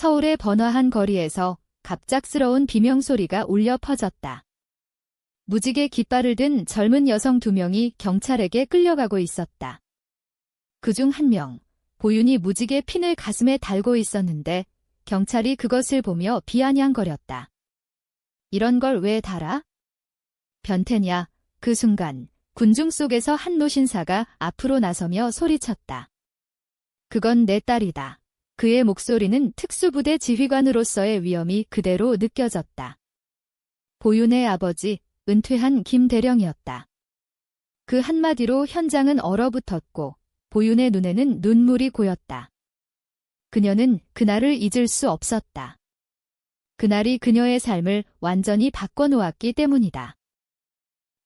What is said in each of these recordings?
서울의 번화한 거리에서 갑작스러운 비명소리가 울려 퍼졌다. 무지개 깃발을 든 젊은 여성 2명이 경찰에게 끌려가고 있었다. 그중 한 명, 보윤이 무지개 핀을 가슴에 달고 있었는데 경찰이 그것을 보며 비아냥거렸다. 이런 걸 왜 달아? 변태냐? 그 순간 군중 속에서 한 노신사가 앞으로 나서며 소리쳤다. 그건 내 딸이다. 그의 목소리는 특수부대 지휘관으로서의 위엄이 그대로 느껴졌다. 보윤의 아버지, 은퇴한 김대령이었다. 그 한마디로 현장은 얼어붙었고 보윤의 눈에는 눈물이 고였다. 그녀는 그날을 잊을 수 없었다. 그날이 그녀의 삶을 완전히 바꿔놓았기 때문이다.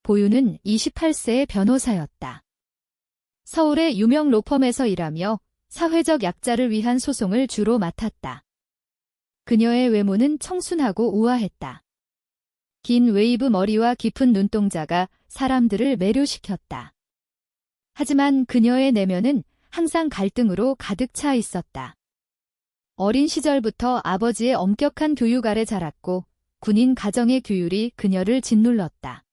보윤은 28세의 변호사였다. 서울의 유명 로펌에서 일하며 사회적 약자를 위한 소송을 주로 맡았다. 그녀의 외모는 청순하고 우아했다. 긴 웨이브 머리와 깊은 눈동자가 사람들을 매료시켰다. 하지만 그녀의 내면은 항상 갈등으로 가득 차 있었다. 어린 시절부터 아버지의 엄격한 교육 아래 자랐고 군인 가정의 규율이 그녀를 짓눌렀다.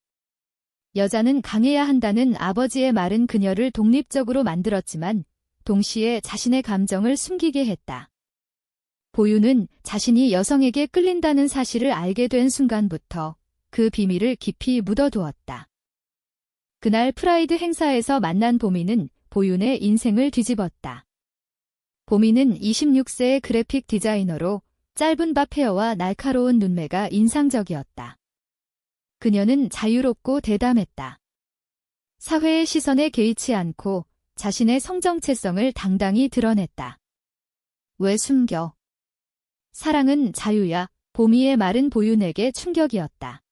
여자는 강해야 한다는 아버지의 말은 그녀를 독립적으로 만들었지만 동시에 자신의 감정을 숨기게 했다. 보윤은 자신이 여성에게 끌린다는 사실을 알게 된 순간부터 그 비밀을 깊이 묻어두었다. 그날 프라이드 행사에서 만난 보미는 보윤의 인생을 뒤집었다. 보미는 26세의 그래픽 디자이너로 짧은 밥 헤어와 날카로운 눈매가 인상적이었다. 그녀는 자유롭고 대담했다. 사회의 시선에 개의치 않고 자신의 성정체성을 당당히 드러냈다. 왜 숨겨? 사랑은 자유야. 보미의 말은 보윤에게 충격이었다.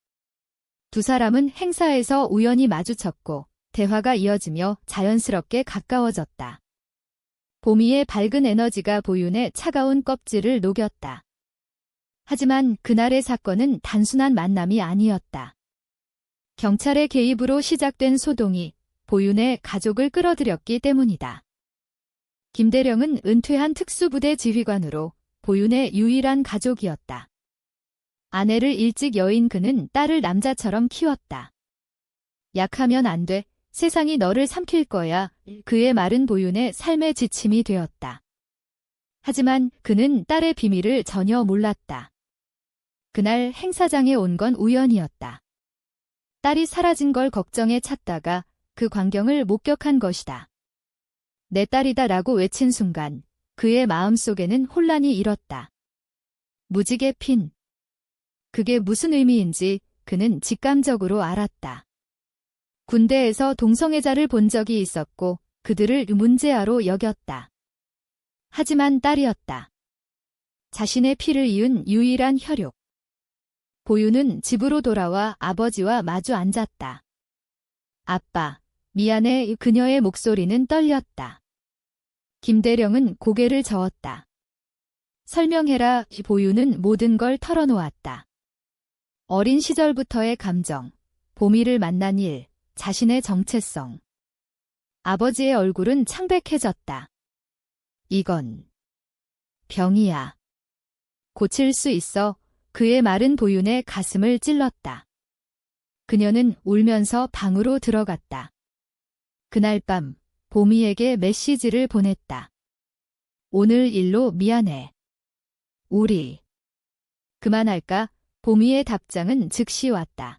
두 사람은 행사에서 우연히 마주쳤고 대화가 이어지며 자연스럽게 가까워졌다. 보미의 밝은 에너지가 보윤의 차가운 껍질을 녹였다. 하지만 그날의 사건은 단순한 만남이 아니었다. 경찰의 개입으로 시작된 소동이 보윤의 가족을 끌어들였기 때문이다. 김대령은 은퇴한 특수부대 지휘관으로 보윤의 유일한 가족이었다. 아내를 일찍 여인 그는 딸을 남자처럼 키웠다. 약하면 안 돼. 세상이 너를 삼킬 거야. 그의 말은 보윤의 삶의 지침이 되었다. 하지만 그는 딸의 비밀을 전혀 몰랐다. 그날 행사장에 온 건 우연이었다. 딸이 사라진 걸 걱정해 찾다가 그 광경을 목격한 것이다. 내 딸이다 라고 외친 순간 그의 마음속에는 혼란이 일었다. 무지개 핀. 그게 무슨 의미인지 그는 직감적으로 알았다. 군대에서 동성애자를 본 적이 있었고 그들을 문제아로 여겼다. 하지만 딸이었다. 자신의 피를 이은 유일한 혈육. 보윤은 집으로 돌아와 아버지와 마주 앉았다. 아빠, 미안해. 그녀의 목소리는 떨렸다. 김대령은 고개를 저었다. 설명해라. 보윤은 모든 걸 털어놓았다. 어린 시절부터의 감정, 보미를 만난 일, 자신의 정체성. 아버지의 얼굴은 창백해졌다. 이건 병이야. 고칠 수 있어. 그의 말은 보윤의 가슴을 찔렀다. 그녀는 울면서 방으로 들어갔다. 그날 밤 보미에게 메시지를 보냈다. 오늘 일로 미안해. 우리 그만할까? 보미의 답장은 즉시 왔다.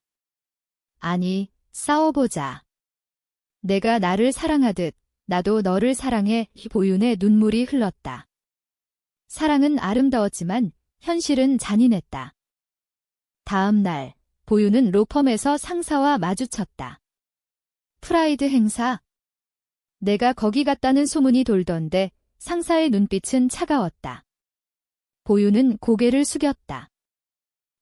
아니, 싸워보자. 내가 나를 사랑하듯 나도 너를 사랑해. 보윤의 눈물이 흘렀다. 사랑은 아름다웠지만 현실은 잔인했다. 다음 날 보윤은 로펌에서 상사와 마주쳤다. 프라이드 행사? 내가 거기 갔다는 소문이 돌던데 상사의 눈빛은 차가웠다. 보윤은 고개를 숙였다.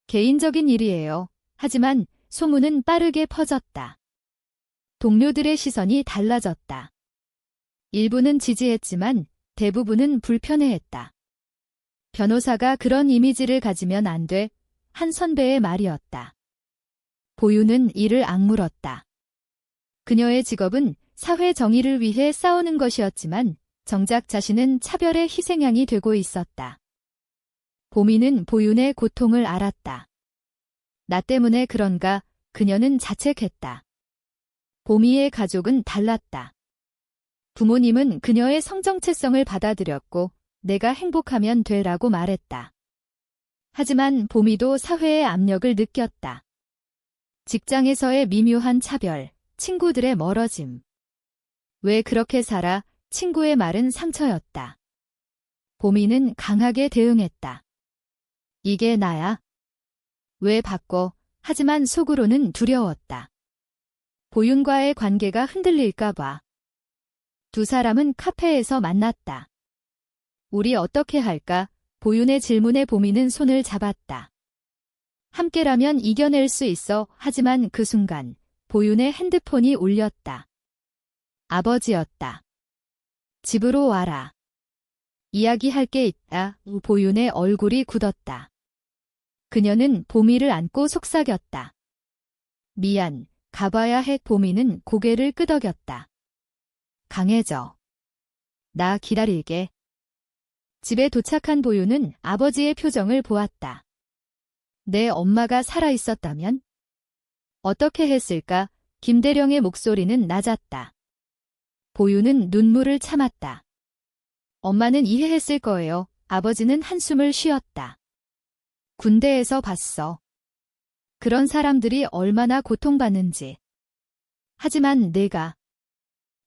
개인적인 일이에요. 하지만 소문은 빠르게 퍼졌다. 동료들의 시선이 달라졌다. 일부는 지지했지만 대부분은 불편해했다. 변호사가 그런 이미지를 가지면 안 돼. 한 선배의 말이었다. 보윤은 이를 악물었다. 그녀의 직업은 사회 정의를 위해 싸우는 것이었지만 정작 자신은 차별의 희생양이 되고 있었다. 보미는 보윤의 고통을 알았다. 나 때문에 그런가 그녀는 자책했다. 보미의 가족은 달랐다. 부모님은 그녀의 성정체성을 받아들였고 내가 행복하면 되라고 말했다. 하지만 보미도 사회의 압력을 느꼈다. 직장에서의 미묘한 차별, 친구들의 멀어짐. 왜 그렇게 살아? 친구의 말은 상처였다. 보미는 강하게 대응했다. 이게 나야? 왜 바꿔? 하지만 속으로는 두려웠다. 보윤과의 관계가 흔들릴까봐. 두 사람은 카페에서 만났다. 우리 어떻게 할까? 보윤의 질문에 보미는 손을 잡았다. 함께라면 이겨낼 수 있어. 하지만 그 순간 보윤의 핸드폰이 울렸다. 아버지였다. 집으로 와라. 이야기할 게 있다. 보윤의 얼굴이 굳었다. 그녀는 보미를 안고 속삭였다. 미안, 가봐야 해. 보미는 고개를 끄덕였다. 강해져. 나 기다릴게. 집에 도착한 보윤은 아버지의 표정을 보았다. 내 엄마가 살아있었다면? 어떻게 했을까? 김대령의 목소리는 낮았다. 보윤은 눈물을 참았다. 엄마는 이해했을 거예요. 아버지는 한숨을 쉬었다. 군대에서 봤어. 그런 사람들이 얼마나 고통받는지. 하지만 내가.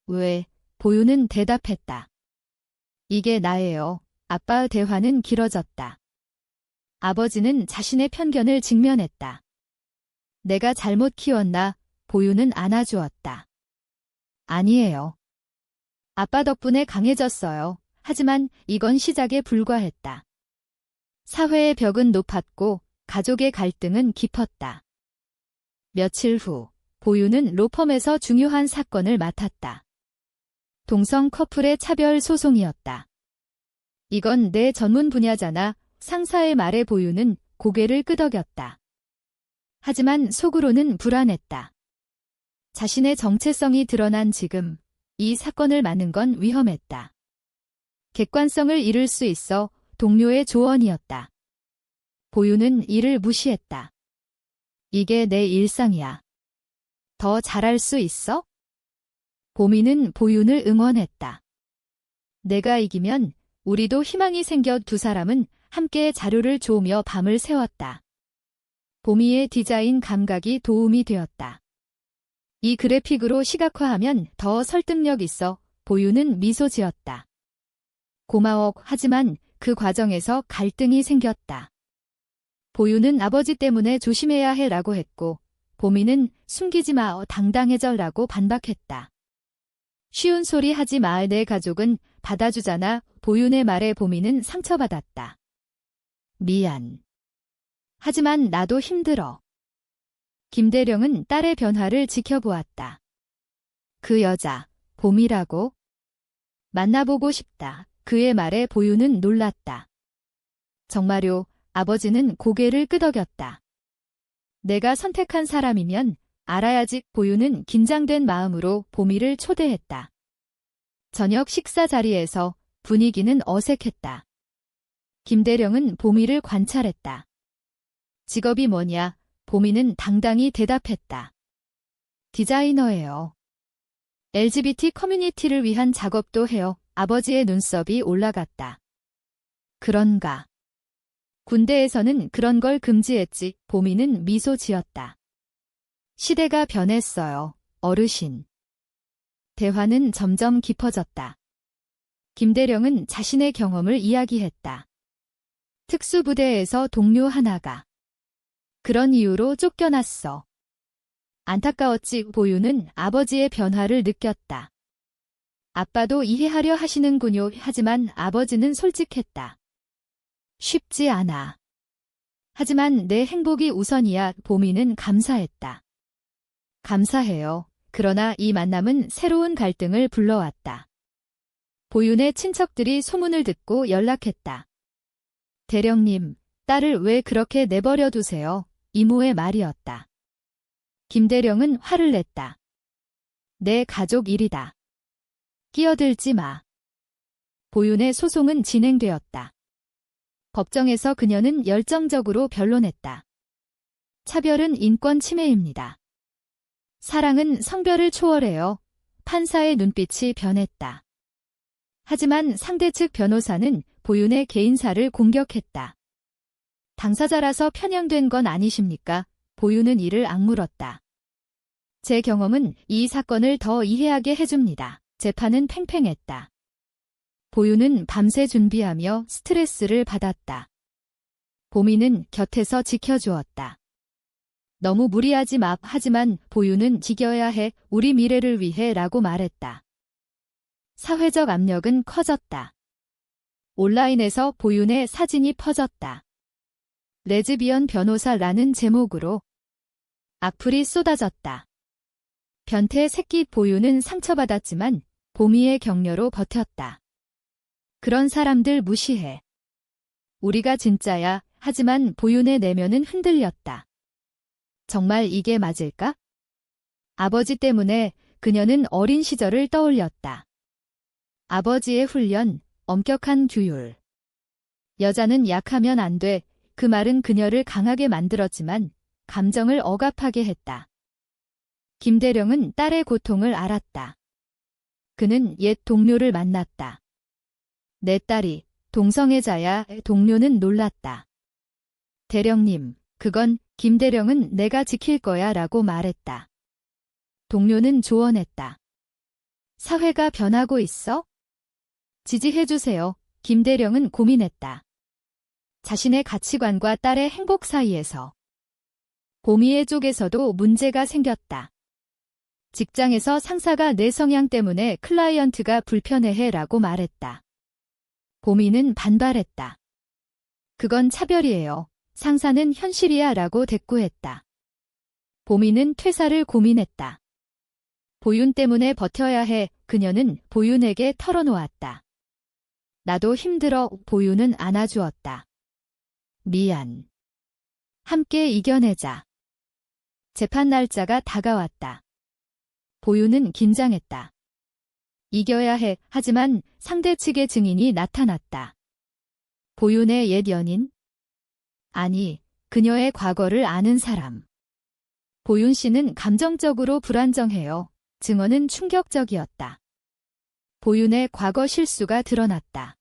왜? 보윤은 대답했다. 이게 나예요. 아빠의 대화는 길어졌다. 아버지는 자신의 편견을 직면했다. 내가 잘못 키웠나? 보윤은 안아주었다. 아니에요. 아빠 덕분에 강해졌어요. 하지만 이건 시작에 불과했다. 사회의 벽은 높았고 가족의 갈등은 깊었다. 며칠 후 보윤은 로펌에서 중요한 사건을 맡았다. 동성 커플의 차별 소송이었다. 이건 내 전문 분야잖아. 상사의 말에 보윤은 고개를 끄덕였다. 하지만 속으로는 불안했다. 자신의 정체성이 드러난 지금 이 사건을 맡는 건 위험했다. 객관성을 잃을 수 있어. 동료의 조언이었다. 보윤은 이를 무시했다. 이게 내 일상이야. 더 잘할 수 있어? 보미는 보윤을 응원했다. 내가 이기면 우리도 희망이 생겨. 두 사람은 함께 자료를 조으며 밤을 새웠다. 보미의 디자인 감각이 도움이 되었다. 이 그래픽으로 시각화하면 더 설득력 있어. 보윤은 미소 지었다. 고마워. 하지만 그 과정에서 갈등이 생겼다. 보윤은 아버지 때문에 조심해야 해 라고 했고 보미는 숨기지 마. 당당해져 라고 반박했다. 쉬운 소리 하지 마. 내 가족은 받아주잖아. 보윤의 말에 보미는 상처받았다. 미안. 하지만 나도 힘들어. 김대령은 딸의 변화를 지켜보았다. 그 여자, 봄이라고? 만나보고 싶다. 그의 말에 보윤은 놀랐다. 정말요? 아버지는 고개를 끄덕였다. 내가 선택한 사람이면 알아야지. 보윤은 긴장된 마음으로 보미를 초대했다. 저녁 식사 자리에서 분위기는 어색했다. 김대령은 보미를 관찰했다. 직업이 뭐냐? 보미는 당당히 대답했다. 디자이너예요. LGBT 커뮤니티를 위한 작업도 해요. 아버지의 눈썹이 올라갔다. 그런가? 군대에서는 그런 걸 금지했지. 보미는 미소 지었다. 시대가 변했어요, 어르신. 대화는 점점 깊어졌다. 김대령은 자신의 경험을 이야기했다. 특수부대에서 동료 하나가 그런 이유로 쫓겨났어. 안타까웠지. 보윤은 아버지의 변화를 느꼈다. 아빠도 이해하려 하시는군요. 하지만 아버지는 솔직했다. 쉽지 않아. 하지만 내 행복이 우선이야. 보미는 감사했다. 감사해요. 그러나 이 만남은 새로운 갈등을 불러왔다. 보윤의 친척들이 소문을 듣고 연락했다. 대령님, 딸을 왜 그렇게 내버려 두세요? 이모의 말이었다. 김대령은 화를 냈다. 내 가족 일이다. 끼어들지 마. 보윤의 소송은 진행되었다. 법정에서 그녀는 열정적으로 변론했다. 차별은 인권 침해입니다. 사랑은 성별을 초월해요. 판사의 눈빛이 변했다. 하지만 상대 측 변호사는 보윤의 개인사를 공격했다. 당사자라서 편향된 건 아니십니까? 보윤은 이를 악물었다. 제 경험은 이 사건을 더 이해하게 해줍니다. 재판은 팽팽했다. 보윤은 밤새 준비하며 스트레스를 받았다. 보미는 곁에서 지켜주었다. 너무 무리하지 마. 하지만 보윤은 지켜야 해. 우리 미래를 위해 라고 말했다. 사회적 압력은 커졌다. 온라인에서 보윤의 사진이 퍼졌다. 레즈비언 변호사라는 제목으로 악플이 쏟아졌다. 변태 새끼. 보윤은 상처받았지만 보미의 격려로 버텼다. 그런 사람들 무시해. 우리가 진짜야. 하지만 보윤의 내면은 흔들렸다. 정말 이게 맞을까? 아버지 때문에 그녀는 어린 시절을 떠올렸다. 아버지의 훈련, 엄격한 규율. 여자는 약하면 안 돼. 그 말은 그녀를 강하게 만들었지만 감정을 억압하게 했다. 김대령은 딸의 고통을 알았다. 그는 옛 동료를 만났다. 내 딸이 동성애자야. 동료는 놀랐다. 대령님, 그건 김대령은 내가 지킬 거야 라고 말했다. 동료는 조언했다. 사회가 변하고 있어? 지지해주세요. 김대령은 고민했다. 자신의 가치관과 딸의 행복 사이에서. 보미의 쪽에서도 문제가 생겼다. 직장에서 상사가 내 성향 때문에 클라이언트가 불편해해 라고 말했다. 보미는 반발했다. 그건 차별이에요. 상사는 현실이야 라고 대꾸했다. 보미는 퇴사를 고민했다. 보윤 때문에 버텨야 해. 그녀는 보윤에게 털어놓았다. 나도 힘들어. 보윤은 안아주었다. 미안. 함께 이겨내자. 재판 날짜가 다가왔다. 보윤은 긴장했다. 이겨야 해. 하지만 상대 측의 증인이 나타났다. 보윤의 옛 연인? 아니, 그녀의 과거를 아는 사람. 보윤 씨는 감정적으로 불안정해요. 증언은 충격적이었다. 보윤의 과거 실수가 드러났다.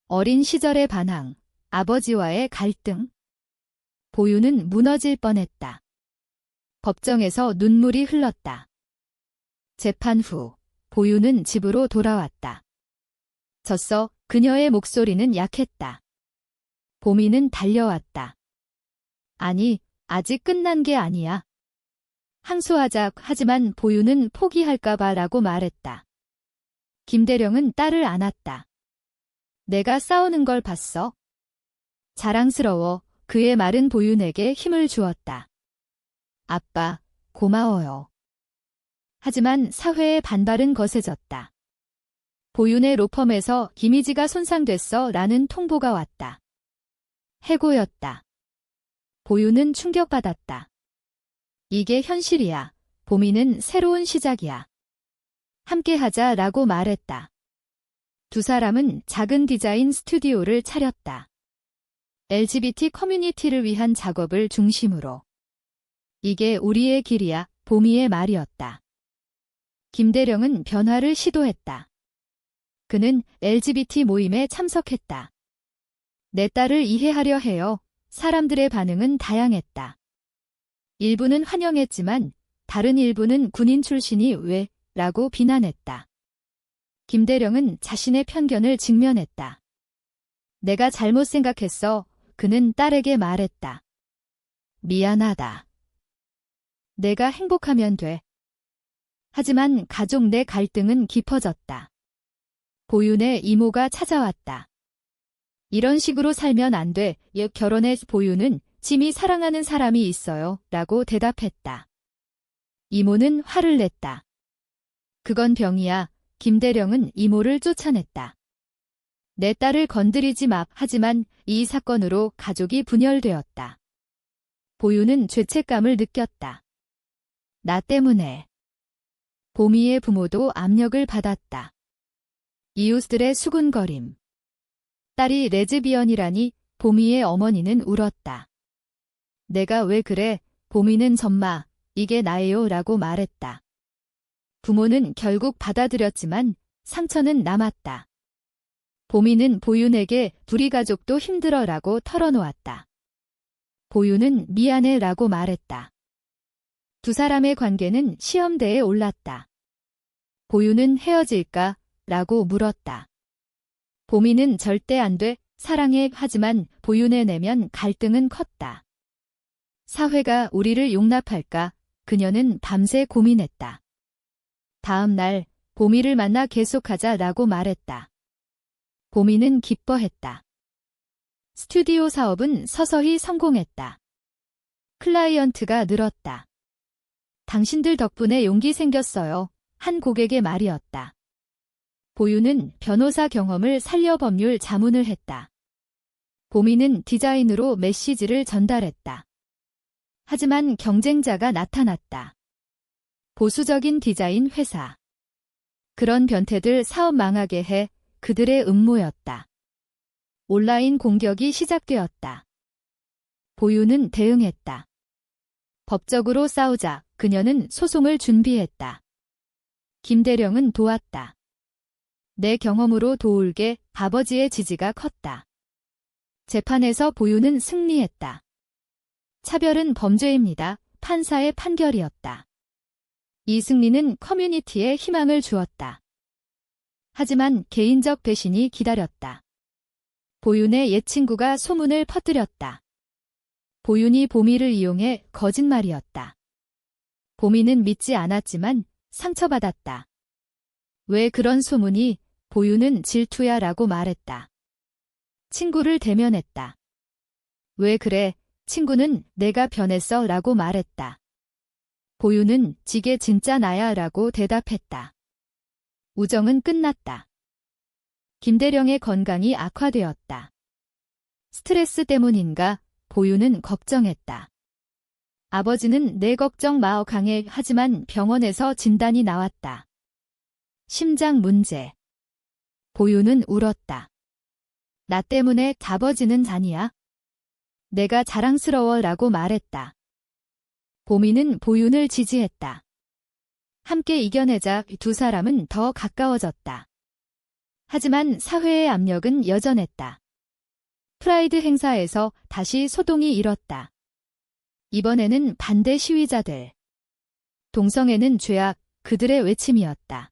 어린 시절의 반항, 아버지와의 갈등. 보윤은 무너질 뻔했다. 법정에서 눈물이 흘렀다. 재판 후, 보윤은 집으로 돌아왔다. 졌어. 그녀의 목소리는 약했다. 보미는 달려왔다. 아니, 아직 끝난 게 아니야. 항소하자. 하지만 보윤은 포기할까봐 라고 말했다. 김대령은 딸을 안았다. 내가 싸우는 걸 봤어. 자랑스러워. 그의 말은 보윤에게 힘을 주었다. 아빠, 고마워요. 하지만 사회의 반발은 거세졌다. 보윤의 로펌에서 이미지가 손상됐어 라는 통보가 왔다. 해고였다. 보윤은 충격받았다. 이게 현실이야. 보미는 새로운 시작이야. 함께하자 라고 말했다. 두 사람은 작은 디자인 스튜디오를 차렸다. LGBT 커뮤니티를 위한 작업을 중심으로. 이게 우리의 길이야. 보미의 말이었다. 김대령은 변화를 시도했다. 그는 LGBT 모임에 참석했다. 내 딸을 이해하려 해요. 사람들의 반응은 다양했다. 일부는 환영했지만 다른 일부는 군인 출신이 왜? 라고 비난했다. 김대령은 자신의 편견을 직면했다. 내가 잘못 생각했어. 그는 딸에게 말했다. 미안하다. 내가 행복하면 돼. 하지만 가족 내 갈등은 깊어졌다. 보윤의 이모가 찾아왔다. 이런 식으로 살면 안 돼. 결혼해. 보윤은 짐이 사랑하는 사람이 있어요. 라고 대답했다. 이모는 화를 냈다. 그건 병이야. 김대령은 이모를 쫓아냈다. 내 딸을 건드리지 마. 하지만 이 사건으로 가족이 분열되었다. 보윤은 죄책감을 느꼈다. 나 때문에. 보미의 부모도 압력을 받았다. 이웃들의 수군거림. 딸이 레즈비언이라니 보미의 어머니는 울었다. 내가 왜 그래? 보미는 전마, 이게 나예요 라고 말했다. 부모는 결국 받아들였지만 상처는 남았다. 보미는 보윤에게 둘이 가족도 힘들어라고 털어놓았다. 보윤은 미안해 라고 말했다. 두 사람의 관계는 시험대에 올랐다. 보윤은 헤어질까? 라고 물었다. 보미는 절대 안 돼, 사랑해 하지만 보윤에 내면 갈등은 컸다. 사회가 우리를 용납할까? 그녀는 밤새 고민했다. 다음 날 보미를 만나 계속하자 라고 말했다. 보미는 기뻐했다. 스튜디오 사업은 서서히 성공했다. 클라이언트가 늘었다. 당신들 덕분에 용기 생겼어요. 한 고객의 말이었다. 보윤은 변호사 경험을 살려 법률 자문을 했다. 보미는 디자인으로 메시지를 전달했다. 하지만 경쟁자가 나타났다. 보수적인 디자인 회사. 그런 변태들 사업 망하게 해 그들의 음모였다. 온라인 공격이 시작되었다. 보윤은 대응했다. 법적으로 싸우자 그녀는 소송을 준비했다. 김대령은 도왔다. 내 경험으로 도울게 아버지의 지지가 컸다. 재판에서 보윤은 승리했다. 차별은 범죄입니다. 판사의 판결이었다. 이 승리는 커뮤니티에 희망을 주었다. 하지만 개인적 배신이 기다렸다. 보윤의 옛 친구가 소문을 퍼뜨렸다. 보윤이 보미를 이용해 거짓말이었다. 보미는 믿지 않았지만 상처받았다. 왜 그런 소문이? 보윤은 질투야 라고 말했다. 친구를 대면했다. 왜 그래? 친구는 내가 변했어 라고 말했다. 보윤은 지게 진짜 나야 라고 대답했다. 우정은 끝났다. 김대령의 건강이 악화되었다. 스트레스 때문인가? 보윤은 걱정했다. 아버지는 내 걱정 마어 강해 하지만 병원에서 진단이 나왔다. 심장 문제. 보윤은 울었다. 나 때문에 아버지는 아니야. 내가 자랑스러워 라고 말했다. 보미는 보윤을 지지했다. 함께 이겨내자 두 사람은 더 가까워졌다. 하지만 사회의 압력은 여전했다. 프라이드 행사에서 다시 소동이 일었다. 이번에는 반대 시위자들. 동성애는 죄악, 그들의 외침이었다.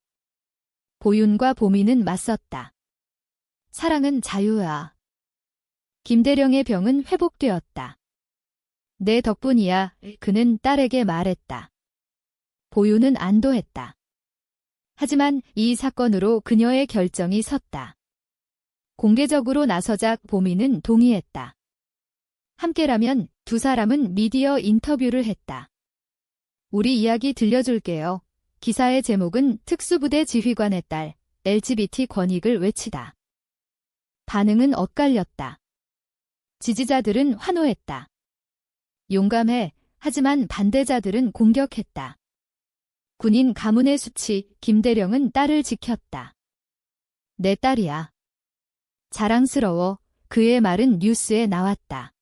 보윤과 보미는 맞섰다. 사랑은 자유야. 김대령의 병은 회복되었다. 내 덕분이야, 그는 딸에게 말했다. 보윤은 안도했다. 하지만 이 사건으로 그녀의 결정이 섰다. 공개적으로 나서자 보미는 동의했다. 함께라면 두 사람은 미디어 인터뷰를 했다. 우리 이야기 들려줄게요. 기사의 제목은 특수부대 지휘관의 딸, LGBT 권익을 외치다. 반응은 엇갈렸다. 지지자들은 환호했다. 용감해, 하지만 반대자들은 공격했다. 군인 가문의 수치, 김대령은 딸을 지켰다. 내 딸이야. 자랑스러워, 그의 말은 뉴스에 나왔다.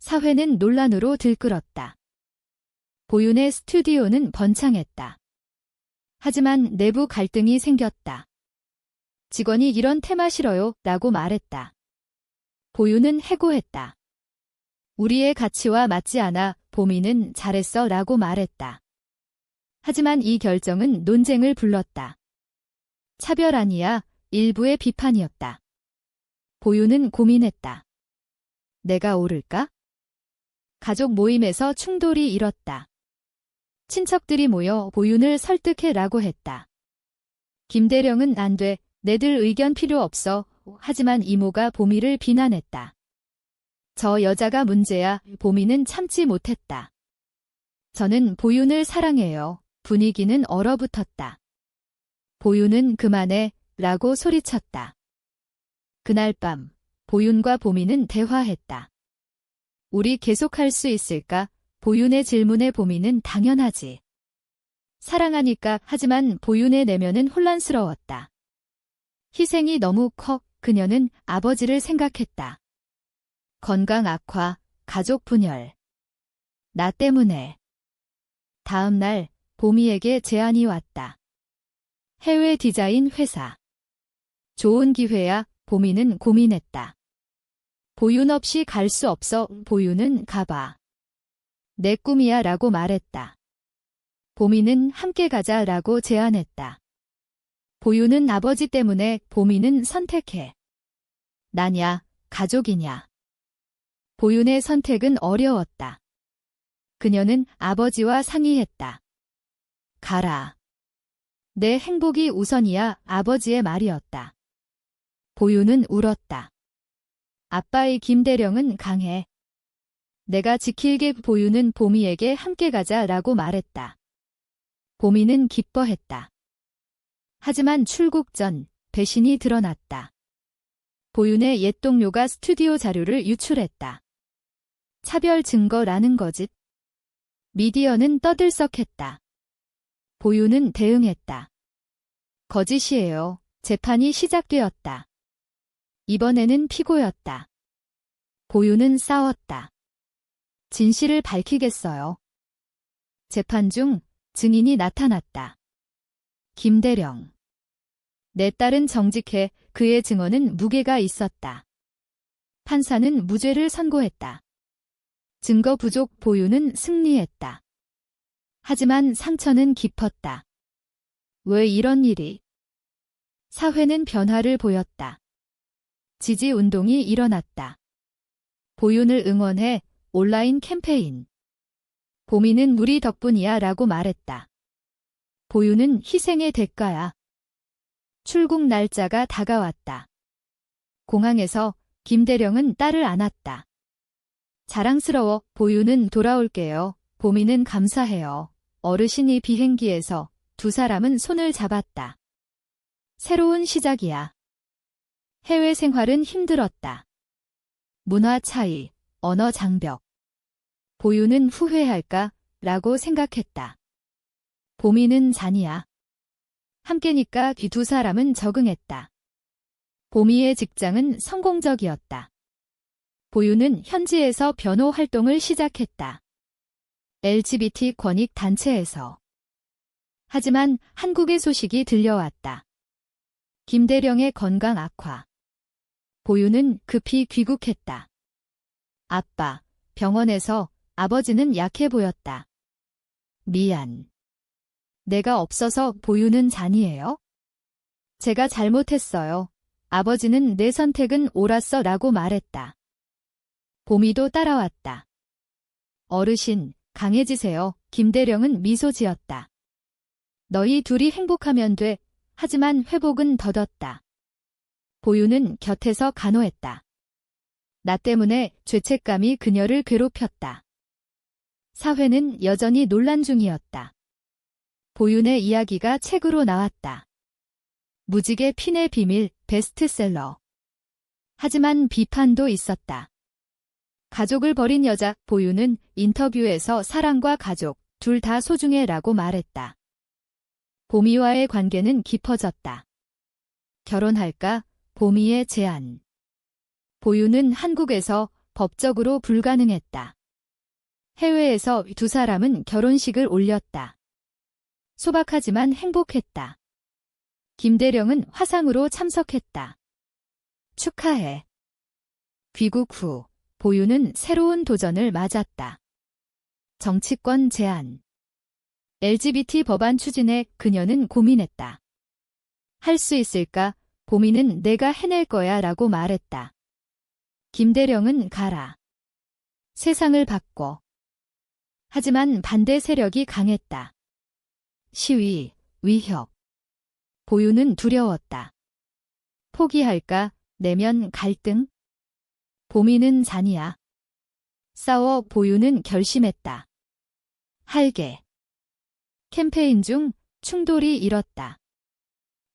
사회는 논란으로 들끓었다. 보윤의 스튜디오는 번창했다. 하지만 내부 갈등이 생겼다. 직원이 이런 테마 싫어요 라고 말했다. 보윤은 해고했다. 우리의 가치와 맞지 않아 보미는 잘했어 라고 말했다. 하지만 이 결정은 논쟁을 불렀다. 차별 아니야, 일부의 비판이었다. 보윤은 고민했다. 내가 옳을까? 가족 모임에서 충돌이 일었다. 친척들이 모여 보윤을 설득해라고 했다. 김대령은 안 돼, 내들 의견 필요 없어. 하지만 이모가 보미를 비난했다. 저 여자가 문제야. 보미는 참지 못했다. 저는 보윤을 사랑해요. 분위기는 얼어붙었다. 보윤은 그만해 라고 소리쳤다. 그날 밤 보윤과 보미는 대화했다. 우리 계속할 수 있을까? 보윤의 질문에 보미는 당연하지. 사랑하니까. 하지만 보윤의 내면은 혼란스러웠다. 희생이 너무 커. 그녀는 아버지를 생각했다. 건강 악화, 가족 분열. 나 때문에. 다음 날 보미에게 제안이 왔다. 해외 디자인 회사. 좋은 기회야. 보미는 고민했다. 보윤 없이 갈 수 없어. 보윤은 가봐. 내 꿈이야 라고 말했다. 보미는 함께 가자 라고 제안했다. 보윤은 아버지 때문에. 보미는 선택해. 나냐, 가족이냐. 보윤의 선택은 어려웠다. 그녀는 아버지와 상의했다. 가라. 내 행복이 우선이야. 아버지의 말이었다. 보윤은 울었다. 아빠의 김대령은 강해. 내가 지킬게. 보윤은 보미에게 함께 가자라고 말했다. 보미는 기뻐했다. 하지만 출국 전 배신이 드러났다. 보윤의 옛 동료가 스튜디오 자료를 유출했다. 차별 증거라는 거짓. 미디어는 떠들썩했다. 보윤은 대응했다. 거짓이에요. 재판이 시작되었다. 이번에는 피고였다. 보윤은 싸웠다. 진실을 밝히겠어요. 재판 중 증인이 나타났다. 김대령. 내 딸은 정직해. 그의 증언은 무게가 있었다. 판사는 무죄를 선고했다. 증거 부족. 보윤은 승리했다. 하지만 상처는 깊었다. 왜 이런 일이? 사회는 변화를 보였다. 지지 운동이 일어났다. 보윤을 응원해. 온라인 캠페인. 보미는 우리 덕분이야 라고 말했다. 보윤은 희생의 대가야. 출국 날짜가 다가왔다. 공항에서 김대령은 딸을 안았다. 자랑스러워. 보윤은 돌아올게요. 보미는 감사해요. 어르신이 비행기에서 두 사람은 손을 잡았다. 새로운 시작이야. 해외 생활은 힘들었다. 문화 차이, 언어 장벽. 보윤은 후회할까? 라고 생각했다. 보미는 잔이야. 함께니까. 두 사람은 적응했다. 보미의 직장은 성공적이었다. 보윤은 현지에서 변호 활동을 시작했다. LGBT 권익 단체에서. 하지만 한국의 소식이 들려왔다. 김대령의 건강 악화. 보윤은 급히 귀국했다. 아빠, 병원에서. 아버지는 약해 보였다. 미안. 내가 없어서. 보윤은 잔이에요? 제가 잘못했어요. 아버지는 내 선택은 옳았어 라고 말했다. 보미도 따라왔다. 어르신, 강해지세요. 김대령은 미소 지었다. 너희 둘이 행복하면 돼. 하지만 회복은 더뎠다. 보윤은 곁에서 간호했다. 나 때문에. 죄책감이 그녀를 괴롭혔다. 사회는 여전히 논란 중이었다. 보윤의 이야기가 책으로 나왔다. 무지개 핀의 비밀, 베스트셀러. 하지만 비판도 있었다. 가족을 버린 여자. 보윤은 인터뷰에서 사랑과 가족, 둘 다 소중해라고 말했다. 보미와의 관계는 깊어졌다. 결혼할까? 보미의 제안. 보윤은 한국에서 법적으로 불가능했다. 해외에서 두 사람은 결혼식을 올렸다. 소박하지만 행복했다. 김대령은 화상으로 참석했다. 축하해. 귀국 후 보윤은 새로운 도전을 맞았다. 정치권 제안. LGBT 법안 추진에 그녀는 고민했다. 할 수 있을까? 보미는 내가 해낼 거야 라고 말했다. 김대령은 가라. 세상을 바꿔. 하지만 반대 세력이 강했다. 시위, 위협. 보윤은 두려웠다. 포기할까? 내면 갈등? 보미는 잔이야. 싸워. 보윤은 결심했다. 할게. 캠페인 중 충돌이 일었다.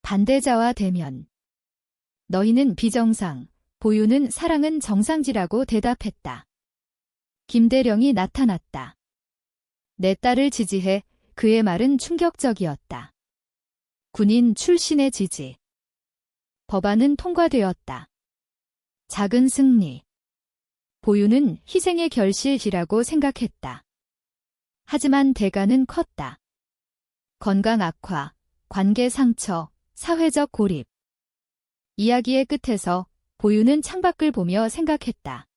반대자와 대면. 너희는 비정상, 보윤은 사랑은 정상지라고 대답했다. 김대령이 나타났다. 내 딸을 지지해. 그의 말은 충격적이었다. 군인 출신의 지지. 법안은 통과되었다. 작은 승리. 보유는 희생의 결실이라고 생각했다. 하지만 대가는 컸다. 건강 악화, 관계 상처, 사회적 고립. 이야기의 끝에서 보유는 창밖을 보며 생각했다.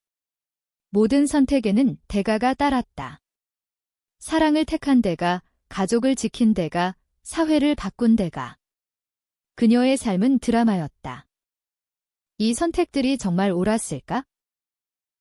모든 선택에는 대가가 따랐다. 사랑을 택한 대가, 가족을 지킨 대가, 사회를 바꾼 대가. 그녀의 삶은 드라마였다. 이 선택들이 정말 옳았을까?